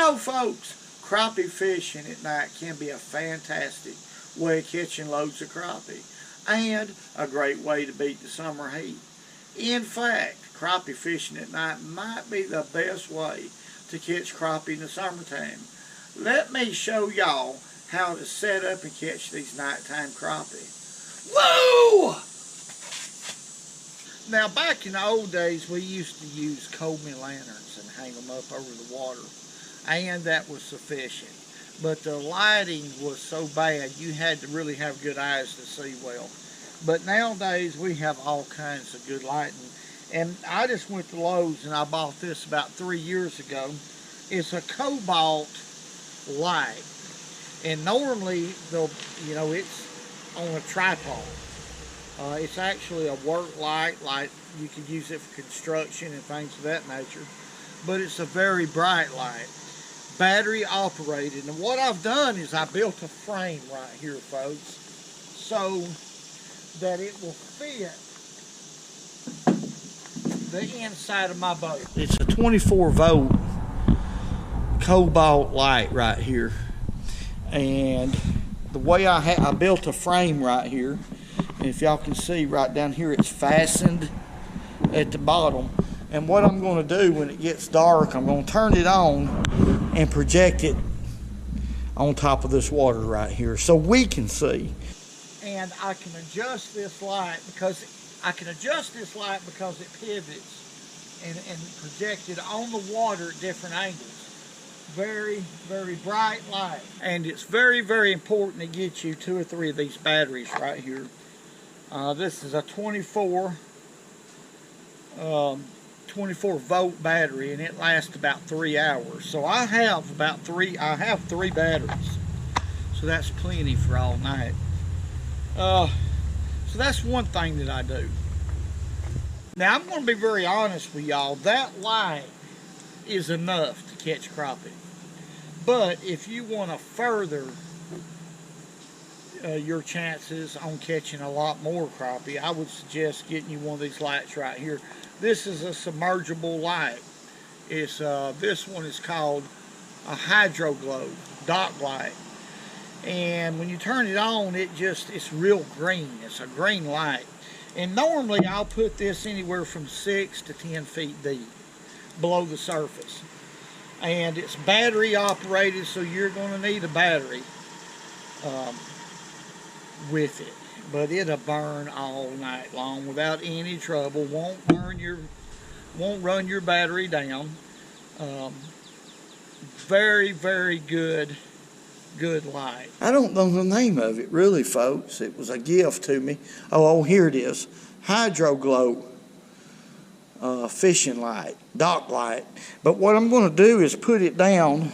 know, folks, crappie fishing at night can be a fantastic way of catching loads of crappie and a great way to beat the summer heat. In fact, crappie fishing at night might be the best way to catch crappie in the summertime. Let me show y'all how to set up and catch these nighttime crappie. Whoa! Now, back in the old days, we used to use Coleman lanterns and hang them up over the water, and that was sufficient. But the lighting was so bad, you had to really have good eyes to see well. But nowadays, we have all kinds of good lighting. And I just went to Lowe's and I bought this about 3 years ago. It's a cobalt light. And normally, it's on a tripod. It's actually a work light, like you could use it for construction and things of that nature. But it's a very bright light, battery operated. And what I've done is I built a frame right here, folks, so that it will fit the inside of my boat. It's a 24-volt cobalt light right here. And the way I built a frame right here, and if y'all can see right down here, it's fastened at the bottom. And what I'm going to do when it gets dark, I'm going to turn it on and project it on top of this water right here so we can see. And I can adjust this light because it pivots and projected on the water at different angles. Very, very bright light. And it's very, very important to get you 2 or 3 of these batteries right here. This is a 24 volt battery, and it lasts about 3 hours. So I have 3 batteries. So that's plenty for all night. So that's one thing that I do. Now I'm going to be very honest with y'all. That light is enough to catch crappie. But if you want to further your chances on catching a lot more crappie, I would suggest getting you one of these lights right here. This is a submergible light. It's this one is called a hydro glow dock light, and when you turn it on, it's real green. It's a green light, and normally I'll put this anywhere from 6 to 10 feet deep below the surface, and it's battery operated, so you're going to need a battery with it, but it'll burn all night long without any trouble. Won't run your battery down. Very, very good light. I don't know the name of it really, folks. It was a gift to me. Oh, here it is. Hydro glow fishing light, dock light. But what I'm going to do is put it down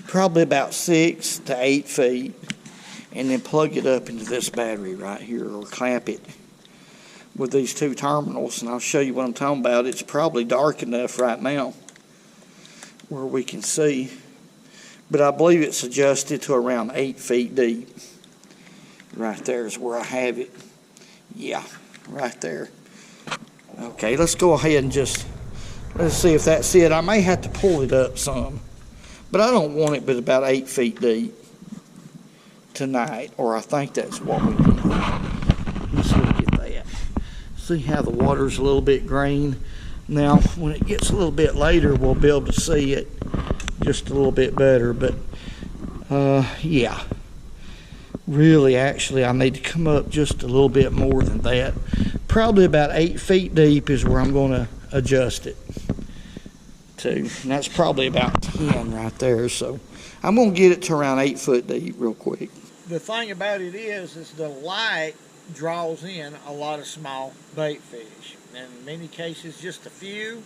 probably about 6 to 8 feet, and then plug it up into this battery right here, or clamp it with these 2 terminals, and I'll show you what I'm talking about. It's probably dark enough right now where we can see, but I believe it's adjusted to around 8 feet deep. Right there is where I have it. Yeah, right there. Okay, let's go ahead and let's see if that's it. I may have to pull it up some, but I don't want it but about 8 feet deep tonight, or I think that's what we need. Let's look at that. See how the water's a little bit green. Now, when it gets a little bit later, we'll be able to see it just a little bit better. But, yeah. Really, actually, I need to come up just a little bit more than that. Probably about 8 feet deep is where I'm going to adjust it to. And that's probably about 10 right there. So I'm going to get it to around 8 foot deep real quick. The thing about it is the light draws in a lot of small bait fish. In many cases, just a few,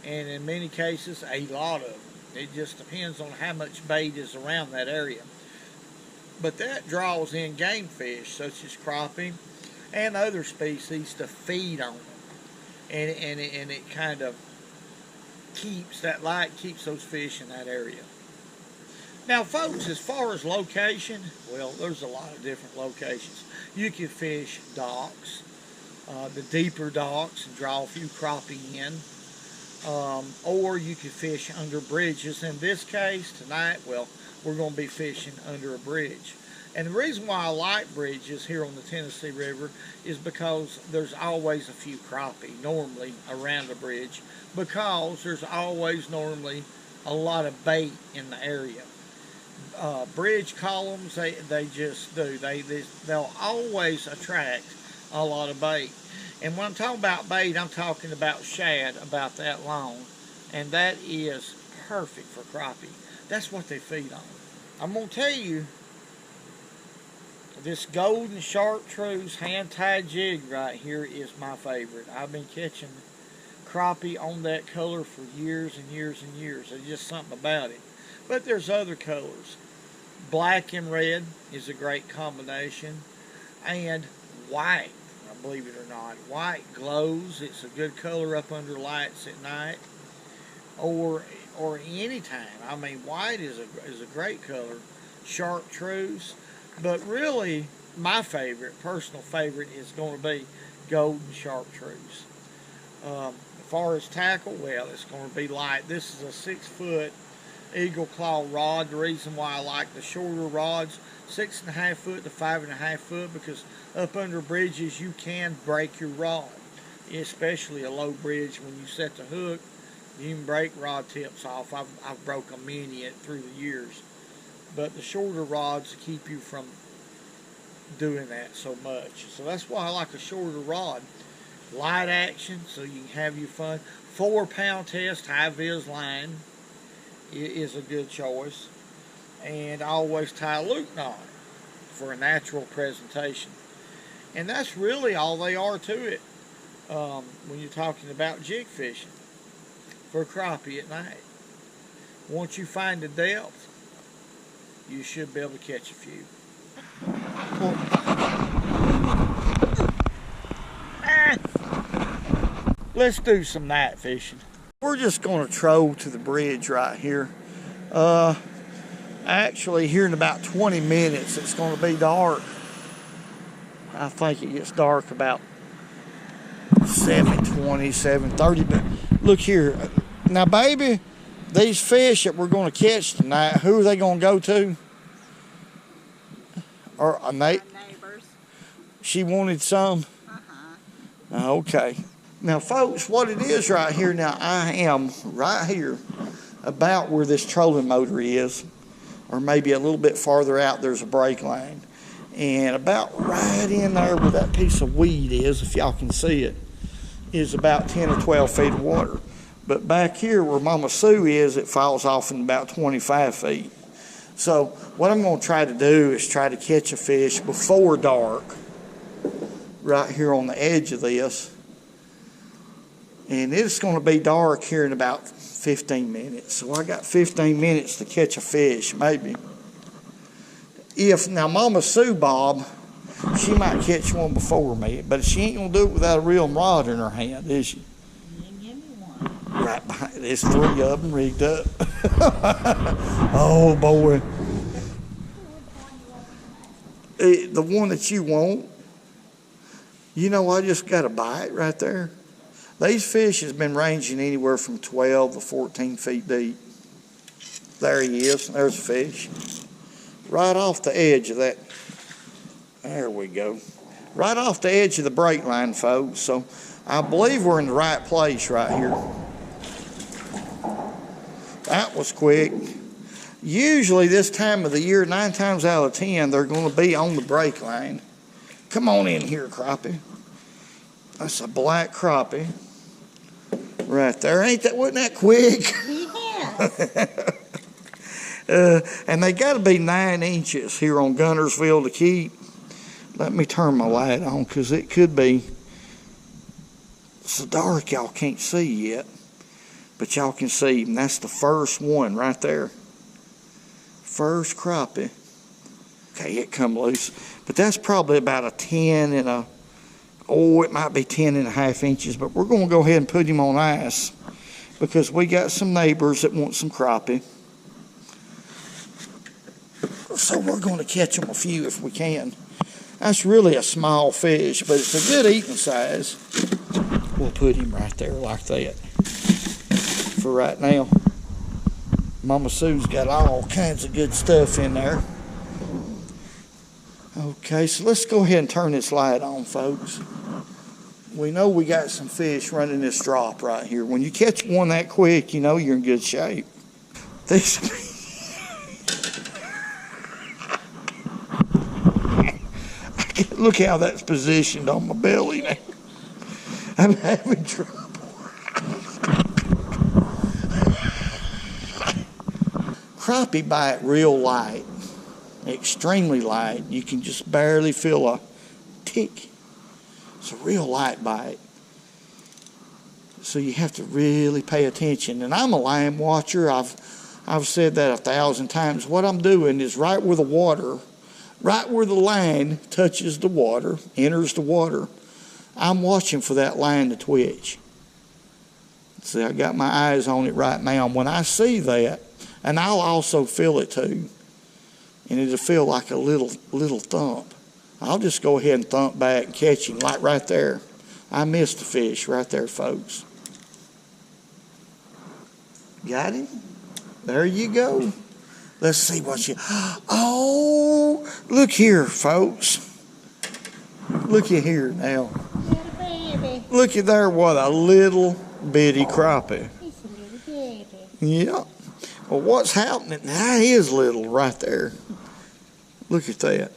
and in many cases, a lot of them. It just depends on how much bait is around that area. But that draws in game fish, such as crappie and other species, to feed on them. And it kind of that light keeps those fish in that area. Now, folks, as far as location, well, there's a lot of different locations. You can fish docks, the deeper docks, and draw a few crappie in. or you could fish under bridges. In this case, tonight, well, we're going to be fishing under a bridge. And the reason why I like bridges here on the Tennessee River is because there's always a few crappie normally around a bridge, because there's always normally a lot of bait in the area. Bridge columns, they just do. They'll always attract a lot of bait. And when I'm talking about bait, I'm talking about shad about that long. And that is perfect for crappie. That's what they feed on. I'm going to tell you, this golden chartreuse hand-tied jig right here is my favorite. I've been catching crappie on that color for years and years and years. There's just something about it. But there's other colors. Black and red is a great combination. And white, believe it or not. White glows. It's a good color up under lights at night. Or anytime. I mean, white is a great color. Chartreuse. But really, my favorite, personal favorite, is going to be golden chartreuse. As far as tackle, well, it's going to be light. This is a 6-foot eagle claw rod. The reason why I like the shorter rods, 6.5 foot to 5.5 foot, because up under bridges you can break your rod, especially a low bridge. When you set the hook, you can break rod tips off. I've broken many through the years. But the shorter rods keep you from doing that so much. So that's why I like a shorter rod. Light action, so you can have your fun. 4-pound test, high-vis line is a good choice. And I always tie a loop knot for a natural presentation. And that's really all they are to it when you're talking about jig fishing for crappie at night. Once you find the depth, you should be able to catch a few. Let's do some night fishing. We're just going to troll to the bridge right here. Actually, here in about 20 minutes, it's going to be dark. I think it gets dark about 7:20, 7:30. But look here. Now, baby, these fish that we're going to catch tonight, who are they going to go to? Or a neighbors. She wanted some? Okay. Now, folks, what it is right here, now I am right here about where this trolling motor is, or maybe a little bit farther out, there's a brake line. And about right in there where that piece of weed is, if y'all can see it, is about 10 or 12 feet of water. But back here where Mama Sue is, it falls off in about 25 feet. So what I'm going to try to do is try to catch a fish before dark right here on the edge of this. And it's going to be dark here in about 15 minutes. So I got 15 minutes to catch a fish, maybe. Now Mama Sue Bob, she might catch one before me, but she ain't going to do it without a real rod in her hand, is she? Give me one. Right behind. There's 3 of them rigged up. Oh, boy. The one that you want. You know, I just got a bite right there. These fish has been ranging anywhere from 12 to 14 feet deep. There he is. There's a fish. Right off the edge of that. There we go. Right off the edge of the brake line, folks. So I believe we're in the right place right here. That was quick. Usually this time of the year, 9 times out of 10, they're going to be on the brake line. Come on in here, crappie. That's a black crappie. Right there. Wasn't that quick? Yes. And they got to be 9 inches here on Guntersville to keep. Let me turn my light on because it could be so dark y'all can't see yet. But y'all can see, and that's the first one right there. First crappie. Okay, it come loose. But that's probably about a 10 and a, it might be 10.5 inches. But we're going to go ahead and put him on ice because we got some neighbors that want some crappie. So we're going to catch them a few if we can. That's really a small fish, but it's a good eating size. We'll put him right there like that. for right now. Mama Sue's got all kinds of good stuff in there. Okay, so let's go ahead and turn this light on, folks. We know we got some fish running this drop right here. When you catch one that quick, you know you're in good shape. This look how that's positioned on my belly now. I'm having trouble. Crappie bite real light, extremely light. You can just barely feel a tick. It's a real light bite. So you have to really pay attention. And I'm a line watcher. I've said that 1,000 times. What I'm doing is right where the line touches the water, enters the water, I'm watching for that line to twitch. See, I got my eyes on it right now. When I see that, and I'll also feel it too, and it'll feel like a little thump. I'll just go ahead and thump back and catch him like right there. I missed the fish right there, folks. Got him? There you go. Let's see what you... Oh, look here, folks. Look at here now. Little baby. Look at there, what a little bitty crappie. He's a little baby. Yeah. Well, what's happening? Now he is little right there. Look at that.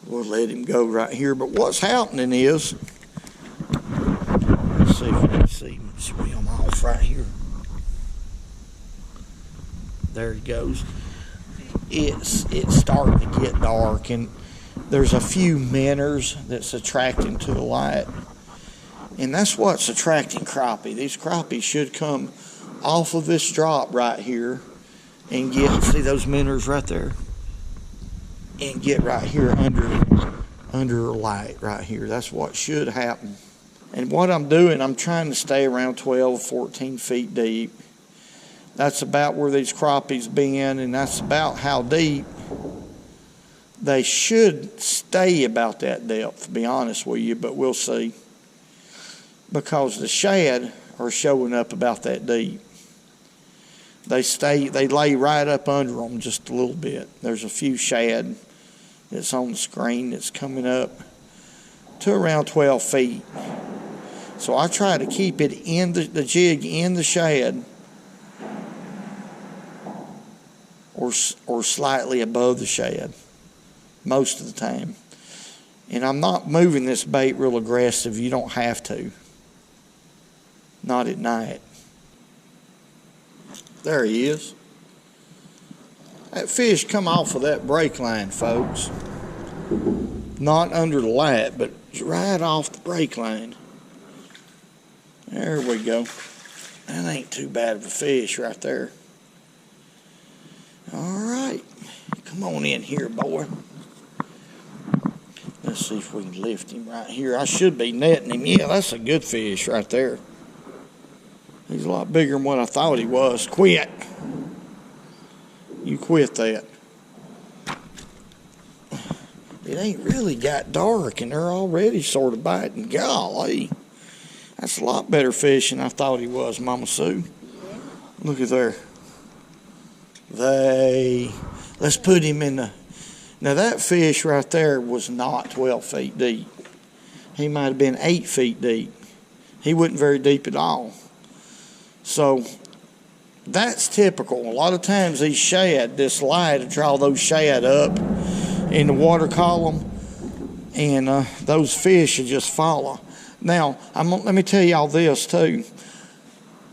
We'll let him go right here. But what's happening is... Let's see if we can see him swim off right here. There he goes. It's starting to get dark, and there's a few minnows that's attracting to the light, and that's what's attracting crappie. These crappie should come off of this drop right here and get, see those minnows right there, and get right here under light right here. That's what should happen. And what I'm doing, I'm trying to stay around 12, 14 feet deep. That's about where these crappies been, and that's about how deep. They should stay about that depth, to be honest with you, but we'll see. Because the shad are showing up about that deep. They lay right up under them just a little bit. There's a few shad that's on the screen that's coming up to around 12 feet. So I try to keep it in the jig in the shad, or slightly above the shad most of the time. And I'm not moving this bait real aggressive. You don't have to. Not at night. There he is. That fish come off of that brake line, folks. Not under the light, but right off the brake line. There we go. That ain't too bad of a fish right there. All right, come on in here, boy. Let's see if we can lift him right here. I should be netting him. Yeah, that's a good fish right there. He's a lot bigger than what I thought he was. Quit. You quit that. It ain't really got dark, and they're already sort of biting. Golly. That's a lot better fish than I thought he was, Mama Sue. Look at there. Let's put him in the... Now that fish right there was not 12 feet deep. He might have been 8 feet deep. He wasn't very deep at all. So that's typical. A lot of times these shad, this light will draw those shad up in the water column, and those fish will just follow. Now, let me tell y'all this too.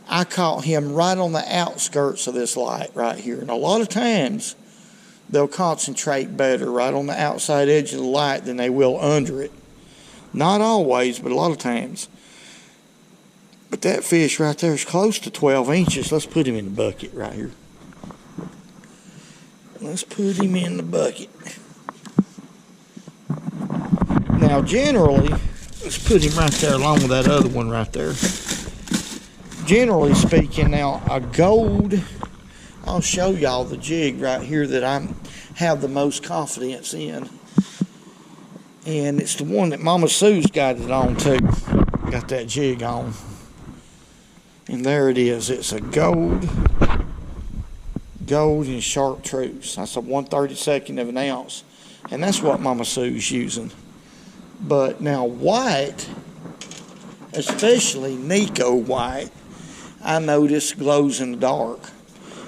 I caught him right on the outskirts of this light right here. And a lot of times, they'll concentrate better right on the outside edge of the light than they will under it. Not always, but a lot of times. But that fish right there is close to 12 inches. Let's put him in the bucket right here. Let's put him in the bucket. Now, generally, let's put him right there along with that other one right there. Generally speaking, now a gold, I'll show y'all the jig right here that I have the most confidence in. And it's the one that Mama Sue's got it on too. Got that jig on. And there it is. It's a gold and chartreuse. That's a 1/32 of an ounce. And that's what Mama Sue's using. But now white, especially Nico white, I notice glows in the dark.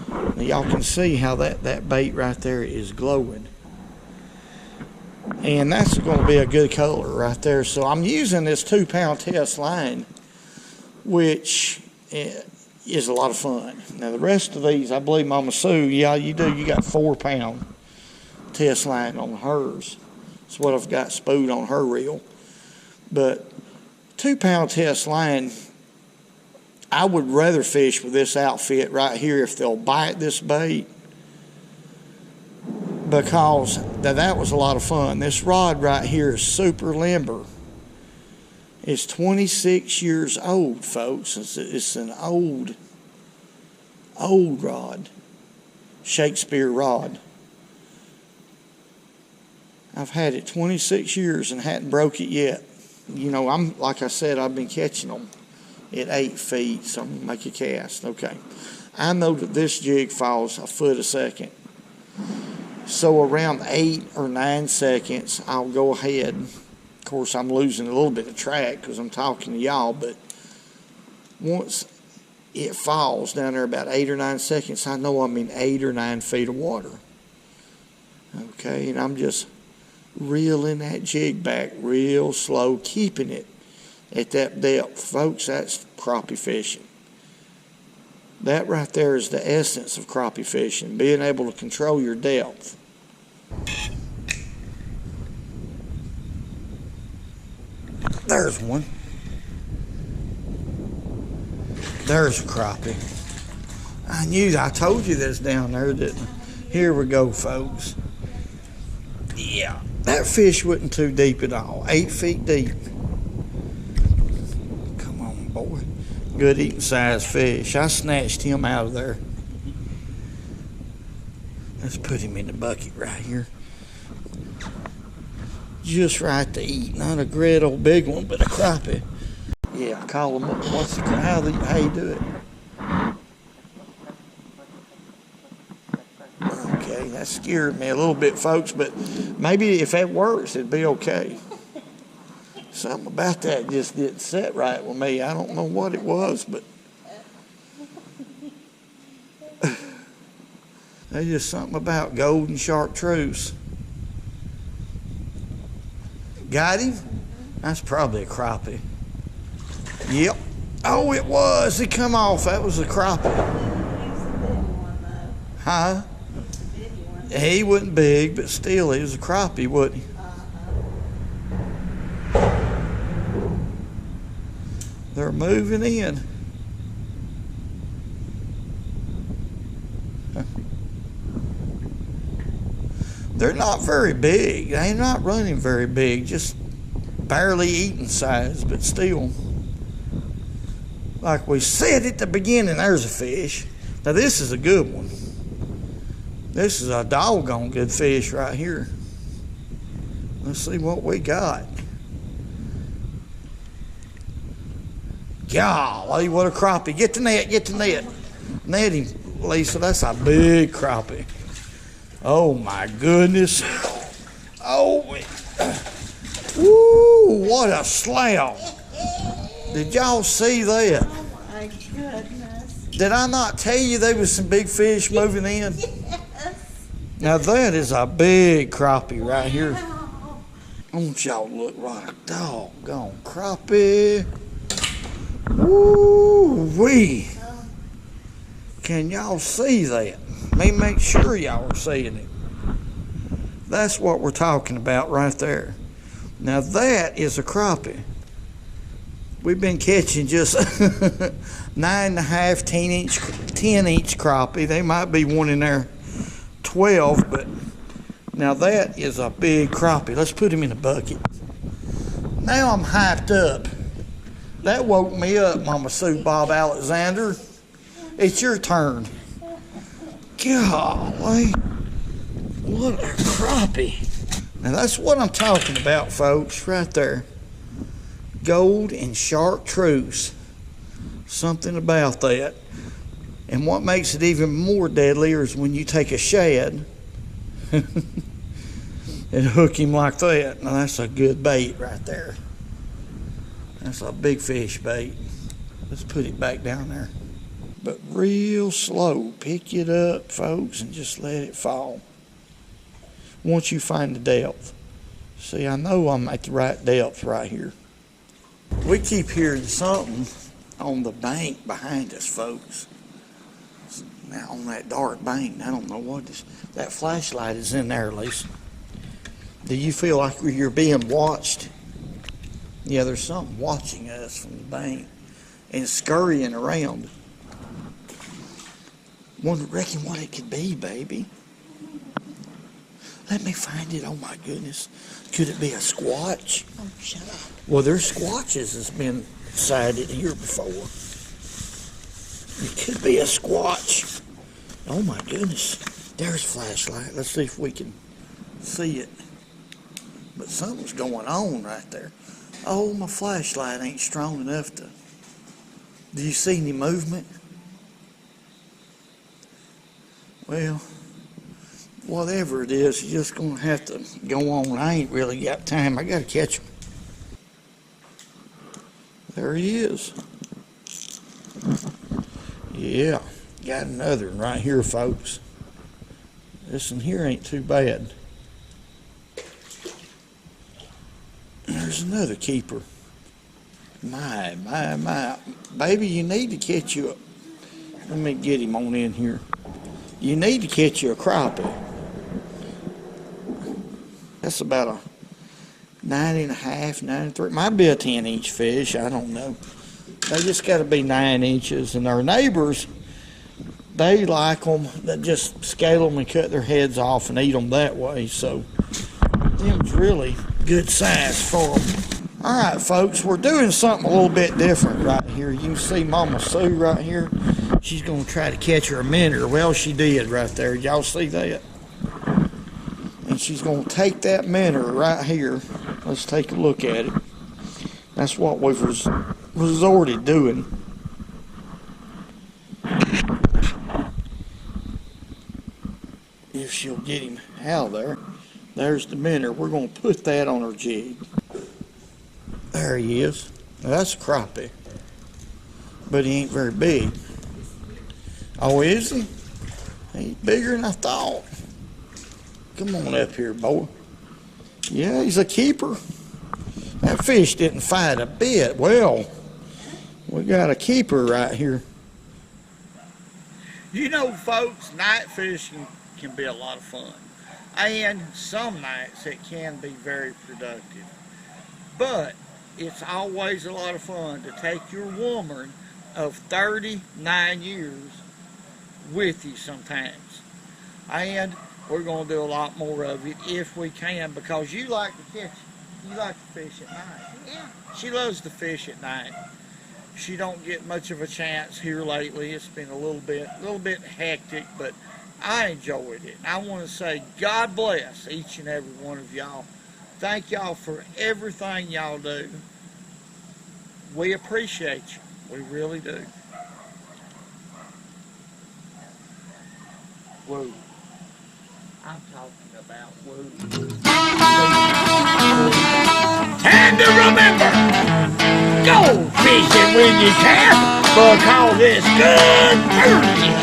Now y'all can see how that bait right there is glowing. And that's going to be a good color right there. So I'm using this 2-pound test line, which is a lot of fun. Now the rest of these, I believe Mama Sue, yeah, you do. You got 4-pound test line on hers. That's what I've got spooled on her reel. But 2-pound test line, I would rather fish with this outfit right here if they'll bite this bait, because that was a lot of fun. This rod right here is super limber. It's 26 years old, folks. It's an old rod, Shakespeare rod. I've had it 26 years and hadn't broke it yet. You know, like I said, I've been catching them at 8 feet, so I'm going to make a cast. Okay. I know that this jig falls a foot a second. So around 8 or 9 seconds, I'll go ahead. Of course, I'm losing a little bit of track because I'm talking to y'all, but once it falls down there about 8 or 9 seconds, I know I'm in 8 or 9 feet of water. Okay, and I'm just reeling that jig back real slow, keeping it at that depth. Folks, that's crappie fishing. That right there is the essence of crappie fishing, being able to control your depth. There's one. There's a crappie. I told you this down there, didn't I? Here we go, folks. Yeah, that fish wasn't too deep at all. 8 feet deep. Come on, boy. Good eating size fish. I snatched him out of there. Let's put him in the bucket right here. Just right to eat. Not a great old big one, but a crappie. Yeah, I call him. How you do it? Okay, that scared me a little bit, folks, but maybe if that works, it'd be okay. Something about that just didn't sit right with me. I don't know what it was, but there's just something about gold and chartreuse. Got him? That's probably a crappie. Yep. Oh, it was. It come off. That was a crappie. Huh? He wasn't big, but still, he was a crappie, wasn't he? They're moving in. They're not very big. They're not running very big, just barely eating size, but still. Like we said at the beginning, there's a fish. Now this is a good one. This is a doggone good fish right here. Let's see what we got. Golly, what a crappie. Get the net, get the net. Net him, Lisa. That's a big crappie. Oh my goodness. Oh, woo, what a slam. Did y'all see that? Oh my goodness. Did I not tell you there was some big fish moving in? Yes. Now that is a big crappie right here. Wow. Don't y'all look like a doggone crappie. Woo-wee. Can y'all see that? Let me make sure y'all are seeing it. That's what we're talking about right there. Now that is a crappie. We've been catching just 9.5, 10-inch crappie. They might be one in there 12, but now that is a big crappie. Let's put him in a bucket. Now I'm hyped up. That woke me up, Mama Sue, Bob Alexander. It's your turn. Golly, what a crappie. Now that's what I'm talking about, folks, right there. Gold and chartreuse. Something about that. And what makes it even more deadlier is when you take a shad and hook him like that. Now that's a good bait right there. That's a big fish bait. Let's put it back down there. But real slow. Pick it up, folks, and just let it fall. Once you find the depth. See, I know I'm at the right depth right here. We keep hearing something on the bank behind us, folks. Now on that dark bank, I don't know what this. That flashlight is in there, Lisa. Do you feel like you're being watched? Yeah, there's something watching us from the bank and scurrying around. Reckon what it could be, baby. Let me find it. Oh my goodness. Could it be a squatch? Oh, shut up. Well, there's squatches that's been sighted here before. It could be a squatch. Oh my goodness. There's a flashlight. Let's see if we can see it. But something's going on right there. Oh, my flashlight ain't strong enough to. Do you see any movement? Well, whatever it is, you're just going to have to go on. I ain't really got time. I got to catch him. There he is. Yeah, got another one right here, folks. This one here ain't too bad. There's another keeper. My. Baby, you need to catch you up. Let me get him on in here. You need to catch you a crappie. That's about a 9.5, 9.3. Might be a 10-inch fish. I don't know. They just got to be 9 inches. And our neighbors, they like them. They just scale them and cut their heads off and eat them that way. So, them's really good size for them. All right, folks, we're doing something a little bit different right here. You can see Mama Sue right here. She's going to try to catch her a minnow. Well, she did right there. Y'all see that? And she's going to take that minnow right here. Let's take a look at it. That's what we was already doing. If she'll get him out of there. There's the minnow. We're going to put that on her jig. There he is. Now, that's a crappie. But he ain't very big. Oh, is he? He's bigger than I thought. Come on up here, boy. Yeah, he's a keeper. That fish didn't fight a bit. Well, we got a keeper right here. You know, folks, night fishing can be a lot of fun. And some nights it can be very productive. But it's always a lot of fun to take your woman of 39 years with you sometimes. And we're going to do a lot more of it if we can, because you like to fish at night. Yeah. She loves to fish at night. She don't get much of a chance here lately. It's been a little bit hectic, but I enjoyed it. I want to say God bless each and every one of y'all. Thank y'all for everything y'all do. We appreciate you. We really do. Woo. I'm talking about woo. And to remember, go fishing when you can, because it's good for you.